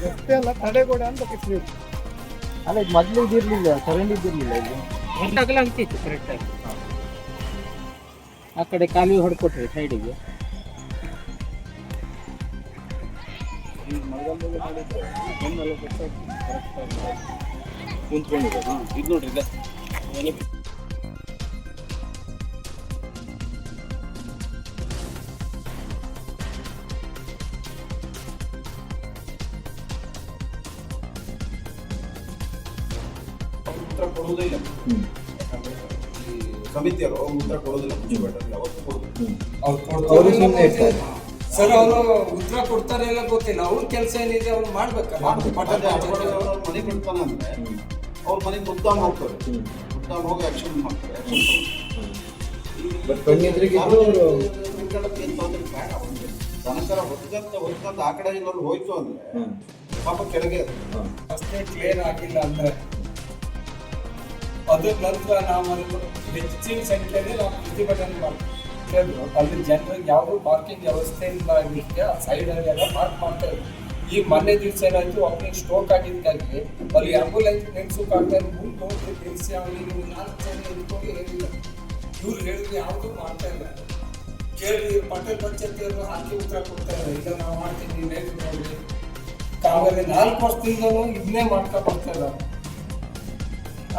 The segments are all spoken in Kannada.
ರಸ್ತೆ ಅಲ್ಲ ತಡೆಗೋಡೆ ಅಂತ ಕಿಸ್ಬೇಕು. ಅಲ್ಲ ಇದು ಮೊದಲು ಇದಿರಲಿಲ್ಲ, ಚರಂಡಿ ಇದಿರಲಿಲ್ಲ ಇಲ್ಲಿ. ಅಗಲ ಆಗ್ತಿತ್ತು ಕರೆಕ್ಟಾಗಿ. ಆ ಕಡೆ ಕಾಲುವೆ ಹೊಡ್ಕೊಟ್ರಿ ಸೈಡಿಗೆ. ಕುಂತ್ಕೊಂಡಿರೋದು ಇದು ನೋಡ್ರಿ ಇದೆ. ಉತ್ತರ ಕೊಡುವುದಿಲ್ಲ. ಸಮಿತಿಯವರು ಉತ್ತರ ಕೊಡೋದಿಲ್ಲ. ಮುನ್ಸಿಪಾಲಿಟಿ ಅವತ್ತು ಕೊಡೋದು ಸರ್ ಅವರು ಉತ್ತರ ಕೊಡ್ತಾರೆ ಎಲ್ಲ ಗೊತ್ತಿಲ್ಲ. ಅವ್ರ ಕೆಲಸ ಏನಿದೆ ಅವ್ರು ಮಾಡ್ಬೇಕಲ್ಲ. ಮನೆ ಕೊಡ್ತಾನೆ ಅಂದ್ರೆ ಅವ್ರ ಮನೆಗೆ ಮುದ್ದಾಮ್ ಹೋಗ್ತಾರೆ, ಮುದ್ದಾಮ್ ಹೋಗಿ ಆಕ್ಷನ್ ಮಾಡ್ತಾರೆ. ದನಕರ ಹೊತ್ಕೊಂತ ಆ ಕಡೆ ಏನಾದ್ರು ಹೋಯ್ತು ಅಂದ್ರೆ ಪಾಪ ಕೆಳಗೆ ಅಷ್ಟೇ ಕ್ಲಿಯರ್ ಆಗಿಲ್ಲ ಅಂದ್ರೆ ಅದ್ರ ನಂತರ ನಾವು ಹೆಚ್ಚಿನ ಸಂಖ್ಯೆಯಲ್ಲಿ ನಾವು ಪ್ರತಿಭಟನೆ ಮಾಡ್ತೀವಿ. ಅಲ್ಲಿ ಜನರಿಗೆ ಯಾವುದೂ ಪಾರ್ಕಿಂಗ್ ವ್ಯವಸ್ಥೆ ಇಲ್ಲ ಆಗಿರುತ್ತೆ. ಆ ಸೈಡಲ್ಲಿ ಎಲ್ಲ ಪಾರ್ಕ್ ಮಾಡ್ತಾ ಇದ್ರು. ಈ ಮೊನ್ನೆ ದಿವಸ ಏನಾಯ್ತು, ಅವ್ನಿಗೆ ಸ್ಟ್ರೋಕ್ ಆಗಿದ್ದಾಗಿ ಅಲ್ಲಿ ಆಂಬುಲೆನ್ಸ್ ನಿಲ್ಸೋಕ್ಕಾಗದೆ ಮುಂದೆ ಹೋಗಿ ನಿಲ್ಲಿಸಿ ಅವನಿಗೆ 4 ಜನ ಇಟ್ಕೊಂಡು ಹೇಳಿಲ್ಲ. ಇವ್ರು ಹೇಳಿದ್ರು ಯಾವುದೂ ಮಾಡ್ತಾ ಇಲ್ಲ. ಕೇಳಿ ಪಟೇಲ್ ಪಂಚಾಯತಿಯವರು ಹಾಕಿ ಉತ್ತರ ಕೊಡ್ತಾ ಇದ್ದಾರೆ, ಇಲ್ಲ ನಾವು ಮಾಡ್ತೀವಿ ನೀವು ಹೇಳಿ ನೋಡ್ರಿ. ಆಮೇಲೆ 4 ವರ್ಷದಿಂದನೂ ಇದನ್ನೇ ಮಾಡ್ತಾ ಬರ್ತಾ ಇದ್ದಾರೆ.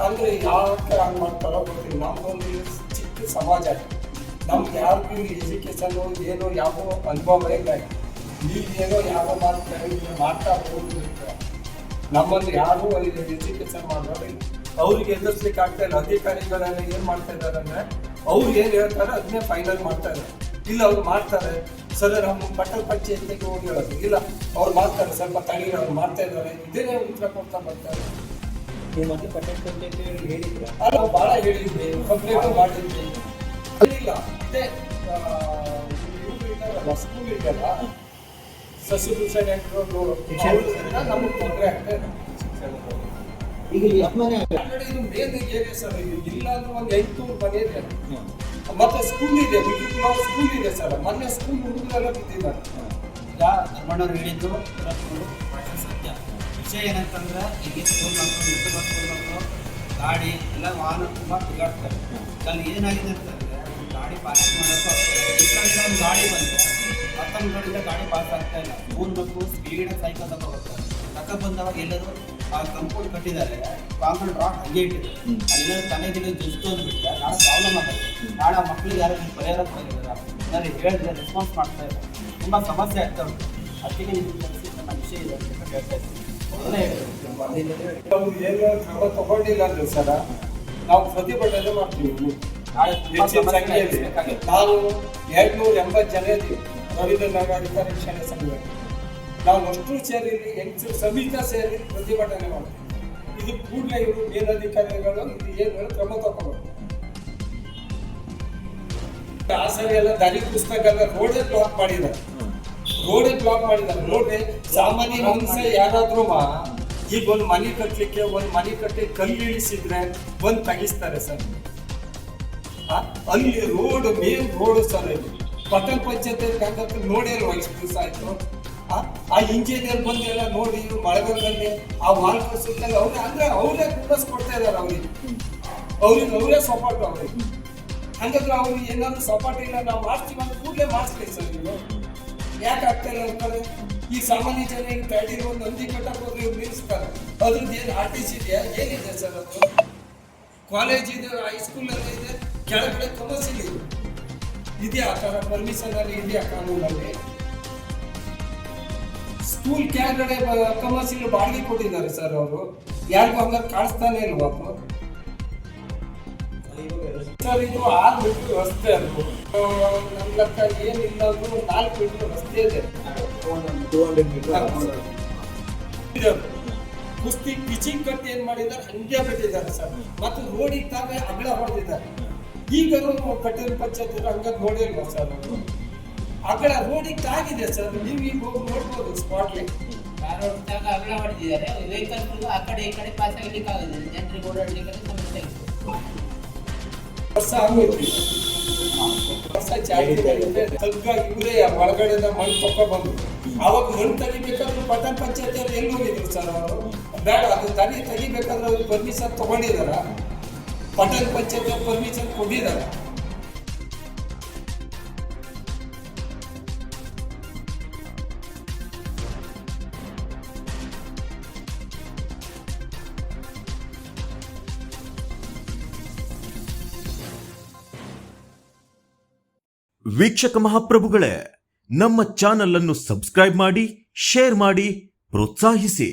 ಅಂದರೆ ಯಾಕೆ ಹಂಗೆ ಮಾಡ್ತಾರೋ ಗೊತ್ತಿಲ್ಲ. ನಮ್ದೊಂದು ಚಿಕ್ಕ ಸಮಾಜ, ನಮ್ಗೆ ಯಾರಿಗೂ ಎಜುಕೇಶನ್ ಏನೋ ಯಾವ ಅನುಭವ ಇಲ್ಲ. ಈಗೇನೋ ಯಾವ ಮಾಡ್ತಾ ಹೋಗಿರ್ತಾರೆ. ನಮ್ಮಲ್ಲಿ ಯಾರೂ ಎಜುಕೇಶನ್ ಮಾಡೋದು ಅವ್ರಿಗೆ ಎದುರಿಸ್ಲಿಕ್ಕೆ ಆಗ್ತಾ ಇಲ್ಲ. ಅಧಿಕಾರಿಗಳೆಲ್ಲ ಏನು ಮಾಡ್ತಾ ಇದ್ದಾರೆ ಅಂದರೆ ಅವ್ರು ಏನು ಹೇಳ್ತಾರೆ ಅದನ್ನೇ ಫೈನಲ್ ಮಾಡ್ತಾ ಇದ್ದಾರೆ. ಇಲ್ಲ ಅವ್ರು ಮಾಡ್ತಾರೆ ಸರ್, ನಮ್ಮ ಪಟ್ಟಣ ಪಂಚಾಯತಿಗೆ ಹೋಗಿ ಹೇಳೋದು ಇಲ್ಲ, ಅವ್ರು ಮಾಡ್ತಾರೆ ಸ್ವಲ್ಪ ತಳಿ ಅವ್ರು ಮಾಡ್ತಾ ಇದ್ದಾರೆ. ಇದೇನೇ ಉತ್ತರ ಕೊಡ್ತಾ ಬರ್ತಾರೆ. ನೀವು ಮತ್ತೆ ಪಟ್ಟಣ ಪಂಚಾಯತಿ ಹೇಳಿದ್ರ? ಅಲ್ಲ ಭಾಳ ಹೇಳಿದ್ವಿ, ಕಂಪ್ಲೇಂಟು ಮಾಡಿದ್ವಿ. ಇಲ್ಲ ಇದೇ ಸ್ಕೂಲ್ ಇದೆಯಲ್ಲ, ಸಸಿಭೂಷಣ್ ನಮಗೆ ತೊಂದರೆ ಆಗ್ತಾ ಇದೆ. ಈಗ ಎಷ್ಟು ಮನೆ ಇದು ಮೇನ್ ಏರಿಯಾ ಸರ್. ಇದು ಇಲ್ಲ ಅಂದ್ರೆ ಒಂದು 800 ಮನೆ ಇದೆ. ಮತ್ತೆ ಸ್ಕೂಲ್ ಇದೆ, ಸ್ಕೂಲ್ ಇದೆ ಸರ್. ಮೊನ್ನೆ ಸ್ಕೂಲ್ ಹುಡುಗರೆಲ್ಲ ಬಿದ್ದಿದ್ದಾರೆ. ಧರ್ಮಣ್ಣವ್ರು ಹೇಳಿದ್ದು ಸತ್ಯ. ವಿಷಯ ಏನಂತಂದ್ರೆ ಈಗ ಸ್ಕೂಲ್ ಮಕ್ಕಳು, ಸ್ಕೂಲ್ ಮಕ್ಕಳು ಗಾಡಿ ಎಲ್ಲ ವಾಹನ ತುಂಬ ತಿರುಗಾಡ್ತಾರೆ. ಅಲ್ಲಿ ಏನಾಗಿದೆ ಅಂತಂದರೆ ಗಾಡಿ ಪಾರ್ಕಿಂಗ್ ಮಾಡೋಕ್ಕೂ ಈ ಕಡೆಯಿಂದ ಒಂದು ಗಾಡಿ ಬಂದರೆ ಮತ್ತೊಂದು ಕಡೆಯಿಂದ ಗಾಡಿ ಪಾಸ್ ಆಗ್ತಾ ಇಲ್ಲ. ಸ್ಕೂಲ್ ಮಕ್ಕಳು ಸ್ಪೀಡಾಗಿ ಸೈಕಲ್ ತಗೋ ಬರ್ತಾರೆ. ತಕ್ಕ ಬಂದವಾಗ ಎಲ್ಲರೂ ಆ ಕಂಪೌಂಡ್ ಕಟ್ಟಿದ್ದಾರೆ, ಕಾಂಕ್ರೀಟ್ ರಾಡ್ ಹಂಗೆ ಇಟ್ಟಿದ್ದಾರೆ. ಅಲ್ಲಿ ತನಗಿನ ಜುಸ್ತು ಅಂದ್ಬಿಟ್ಟು ನಾಳೆ ಪ್ರಾಬ್ಲಮ್ ಆಗುತ್ತೆ. ನಾಳೆ ಆ ಮಕ್ಕಳಿಗೆ ಯಾರು ಪರಿಹಾರ ಕೊಡೋದಿಲ್ಲ. ನಾನು ಹೇಳಿದ್ರೆ ರೆಸ್ಪಾನ್ಸ್ ಮಾಡ್ತಾ ಇಲ್ಲ. ತುಂಬ ಸಮಸ್ಯೆ ಆಗ್ತಾ ಉಂಟು. ಅದಕ್ಕೆ ನಿಮ್ಗೆ ಕೆಲಸ ನನ್ನ ವಿಷಯ ಇದೆ ಅಂತ ಹೇಳ್ತಾ ಇದ್ದೀನಿ. ನಾವು ಏನು ಕ್ರಮ ತಗೊಂಡಿಲ್ಲ ಅಂದ್ರೆ ಸರ ನಾವು ಪ್ರತಿಭಟನೆ ಮಾಡ್ತೀವಿ. ಹೆಚ್ಚಿನ ಸಂಖ್ಯೆಯಲ್ಲಿ ನಾವು 280 ಜನ ಇದ್ದೀವಿ. ರವೀಂದ್ರ ನಾಗರಿಕ ರಕ್ಷಣಾ ಸಂಘದಲ್ಲಿ ನಾವು ಅಷ್ಟು ಸೇರಿ ಹೆಂಗಸರು ಸಮೇತ ಸೇರಿ ಪ್ರತಿಭಟನೆ ಮಾಡ್ತೀವಿ. ಇದು ಕೂಡಲೇ ಇವರು ಮೇಲಧಿಕಾರಿಗಳು ಇದು ಏನು ಕ್ರಮ ತಗೋಬೇಕು. ಆ ಸರಿ ಎಲ್ಲ ದಾರಿ ಪುಸ್ತಕ ಎಲ್ಲ ರೋಡೇ ಬ್ಲಾಕ್ ಮಾಡಿದ್ದಾರೆ. ನೋಡ್ರಿ, ಸಾಮಾನ್ಯ ಮನುಷ್ಯ ಯಾರಾದ್ರೂ ಈಗ ಒಂದು ಮನೆ ಕಟ್ಟಲಿಕ್ಕೆ ಕಟ್ಟಿ ಕಲ್ಲು ಇಳಿಸಿದ್ರೆ ಒಂದು ತೆಗಿಸ್ತಾರೆ ಸರ್. ಅಲ್ಲಿ ರೋಡ್ ಮೇನ್ ರೋಡ್ ಸರ್. ಇದು ಪಟ್ಟಣ ಪಂಚಾಯತ್ ನೋಡೇ ಇಲ್ವಾ ಇಷ್ಟು ದಿವಸ ಆಯ್ತು. ಆ ಇಂಜಿನಿಯರ್ ಬಂದು ಎಲ್ಲ ನೋಡಿ ಮಳೆಗಾಲದಲ್ಲಿ ಆ ವಾಲ್ ಕಳ್ಸುತ್ತಲ್ಲ ಅವ್ರೆ ಅಂದ್ರೆ ಅವರೇ ಗುಂಬಸ್ ಕೊಡ್ತಾ ಇದಾರೆ. ಅವರೇ ಸಪೋರ್ಟ್ ಅವ್ರಿಗೆ. ಹಂಗಾದ್ರೆ ಅವ್ರಿಗೆ ಏನಾದ್ರು ಸಪೋರ್ಟ್ ಇಲ್ಲ ನಾವು ಮಾಡ್ತೀವಿ ಅಂದ್ರೆ ಕೂಡಲೇ ಮಾಡಿಸ್ಲಿ ಸರ್. ನೀವು ಯಾಕೆ ಆಗ್ತಾ ಇಲ್ಲ ಅಂತಾರೆ. ಈ ಸಾಮಾನ್ಯ ಜನ ಈಗ ಪ್ಯಾಟಿಗೆ ಒಂದು ನಂದಿ ಕಟ್ಟಕ್ಕೆ ಹೋದ್ರೆ ಇವ್ರು ನಿಲ್ಲಿಸ್ತಾರೆ. ಅದ್ರದ್ದು ಏನು ಆರ್ಟಿಸಿ ಇದೆಯಾ ಏನಿದೆ ಸರ್? ಅದು ಕಾಲೇಜ್ ಇದೆ, ಹೈಸ್ಕೂಲಲ್ಲಿ ಇದೆ, ಕೆಳಗಡೆ ಕಮರ್ಷಿಯಲ್ ಇದೆ. ಇದೆಯಾ ಆ ಥರ ಪರ್ಮಿಷನ್ ಅಲ್ಲಿ ಇದೆಯಾ ಕಾನೂನಲ್ಲಿ? ಸ್ಕೂಲ್ ಕೆಳಗಡೆ ಕಮರ್ಷಿಯಲ್ ಬಾಡಿಗೆ ಕೊಟ್ಟಿದ್ದಾರೆ ಸರ್ ಅವರು. ಯಾರಿಗೂ ಹಂಗಾರೆ ಕಾಣಿಸ್ತಾನೆ ಇಲ್ವಾ ಸರ್? ಇದು 6 ಮೀಟರ್ ರಸ್ತೆ. ಅದು ನಮ್ಮ ಲೆಕ್ಕ ಏನಿಲ್ಲ ಅಂದ್ರೂ 4 ಮೀಟರ್ ರಸ್ತೆ ಇದೆ. 200 ಮೀಟರ್ ಕುಸ್ತಿ ಪಿಚಿಂಗ್ ಕಟ್ಟಿ ಏನ್ ಮಾಡಿದ್ದಾರೆ ಹಂಗೆ ಬಿಟ್ಟಿದ್ದಾರೆ ಸರ್. ಮತ್ತು ರೋಡಿಗೆ ತಾವೇ ಅಗಲ ಹೊಡೆದಿದ್ದಾರೆ. ಈಗಲೂ ಕಟ್ಟಡ ಪಂಚಾಯತ್ ಹಂಗ ನೋಡಿಲ್ವಾ ಸರ್? ಅವರು ಅಗಲ ರೋಡಿಗೆ ತಾಗಿದೆ ಸರ್. ನೀವು ಈಗ ಹೋಗಿ ನೋಡ್ಬೋದು ಸ್ಪಾಟ್ಲಿ. ಅಗಲ ಹೊಡೆದಿದ್ದಾರೆ. ವೆಹಿಕಲ್ಸ್ ಆ ಕಡೆ ಈ ಕಡೆ ಪಾಸ್ ಆಗ್ಲಿಕ್ಕೆ ಆಗಿದೆ. ಜನರಿಗೆ ಓಡಾಡ್ಲಿಕ್ಕೆ ಸಮಸ್ಯೆ ಆಗಿದೆ. ವರ್ಷ ಆಗೋಯ್ತು. ವರ್ಷ ಜಾಸ್ತಿ ಆಗಿದೆ. ತಗ್ಗ ಇವರೇ ಒಳಗಡೆ ಮಣ್ಣು ತಗೊಬಂದು ಅವಾಗ ಮಣ್ಣು ತೆಗಿಬೇಕಾದ್ರೆ ಪಟ್ಟಣ ಪಂಚಾಯತಿಯಲ್ಲಿ ಎಲ್ಲಿ ಹೋಗಿದ್ರು ಸರ್ ಅವರು? ಬೇಡ, ಅದು ತೆಗಿಬೇಕಾದ್ರೆ ಅವ್ರು ಪರ್ಮಿಷನ್ ತಗೊಂಡಿದಾರ? ಪಟ್ಟಣ ಪಂಚಾಯತ್ ಪರ್ಮಿಷನ್ ಕೊಟ್ಟಿದಾರ? ವೀಕ್ಷಕ ಮಹಾಪ್ರಭುಗಳೇ, ನಮ್ಮ ಚಾನಲ್ ಅನ್ನು ಸಬ್ಸ್ಕ್ರೈಬ್ ಮಾಡಿ, ಶೇರ್ ಮಾಡಿ, ಪ್ರೋತ್ಸಾಹಿಸಿ.